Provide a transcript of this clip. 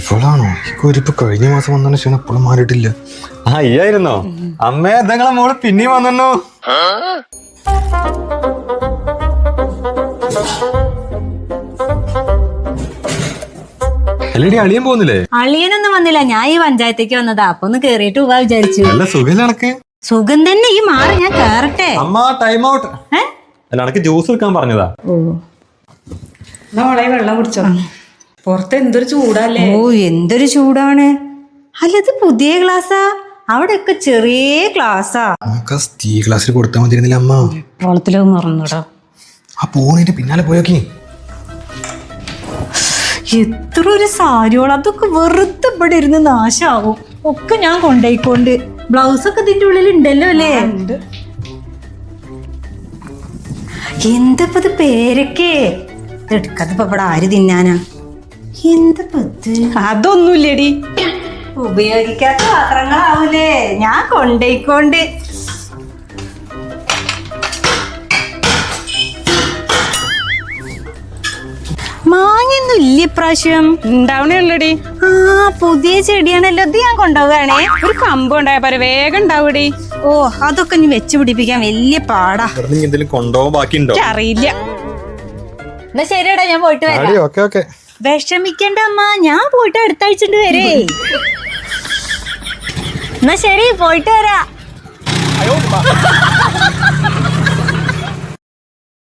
ഇവളാണോ ഇപ്പൊ കഴിഞ്ഞ മാസം വന്ന ക്ഷീണം എപ്പോഴും മാറിയിട്ടില്ല. ആ ഇയായിരുന്നോ അമ്മേ? നിങ്ങളെ മോള് പിന്നെയും വന്നു. അല്ലേടി അളിയൻ പോകുന്നില്ലേ? അളിയനൊന്നും വന്നില്ല, ഞാൻ ഈ പഞ്ചായത്തേക്ക് വന്നതാ, അപ്പൊ ഒന്ന് കേറിയിട്ട് പോവാ വിചാരിച്ചു. നല്ല സുഖല്ലേ എനക്ക്? സുഖം തന്നെ, ഈ മാറി ഞാൻ കേറട്ടെ. അമ്മ ടൈം ഔട്ട്. അല്ല എനക്ക് ജ്യൂസ് എടുക്കാൻ പറഞ്ഞതാ. മോളെ വെള്ളം കുടിച്ചോ? പുറത്ത് എന്തൊരു ചൂടല്ലേ. ഓ എന്തൊരു ചൂടാണ്. അല്ലത് പുതിയ ക്ലാസ്സാ, അവിടെയൊക്കെ ചെറിയ ക്ലാസ്സാ. സ്റ്റീൽ ഗ്ലാസ്സിൽ കൊടുത്താൽ മതിയിരുന്നില്ല അമ്മ? ഓളത്തിലൊന്നും മറന്നൂടാ. ആ പോണിന്റെ പിന്നാലെ പോയോക്കി. എത്ര ഒരു സാരിയോളം, അതൊക്കെ വെറുതെ ഇവിടെ ഇരുന്ന് നാശാവും. ഒക്കെ ഞാൻ കൊണ്ടുപോയിക്കൊണ്ട്. ബ്ലൗസ് ഒക്കെ ഇതിന്റെ ഉള്ളിൽ ഉണ്ടല്ലോ അല്ലേ? എന്തപ്പത് പേരൊക്കെ എടുക്കതിപ്പോ ഇവിടെ ആര് തിന്നാനാ? എന്തപ്പത്? അതൊന്നുമില്ലടി, ഉപയോഗിക്കാത്ത പാത്രങ്ങളാവൂലേ, ഞാൻ കൊണ്ടുപോയിക്കൊണ്ട്. മാങ്ങയൊന്നും ഇല്ല ഇപ്രാവശ്യം. ഉണ്ടാവണേ ഉള്ളടി. ആ പുതിയ ചെടിയാണല്ലോ, ഇത് ഞാൻ കൊണ്ടുപോവുകയാണേ. ഒരു കമ്പ് ഉണ്ടായ പോലെ വേഗം ഉണ്ടാവൂടി. ഓ അതൊക്കെ ഇനി വെച്ച് പിടിപ്പിക്കാൻ വലിയ പാടാ. എന്തെങ്കിലും കൊണ്ടുപോകാൻ ബാക്കിയുണ്ടോ? അറിയില്ല. എന്നാ ശരിയടാ, ഞാൻ പോയിട്ട് വരാം. വിഷമിക്കണ്ട അമ്മ, ഞാൻ പോയിട്ട് അടുത്ത ആഴ്ച വരേ. എന്നാ ശരി, പോയിട്ട് വരാ.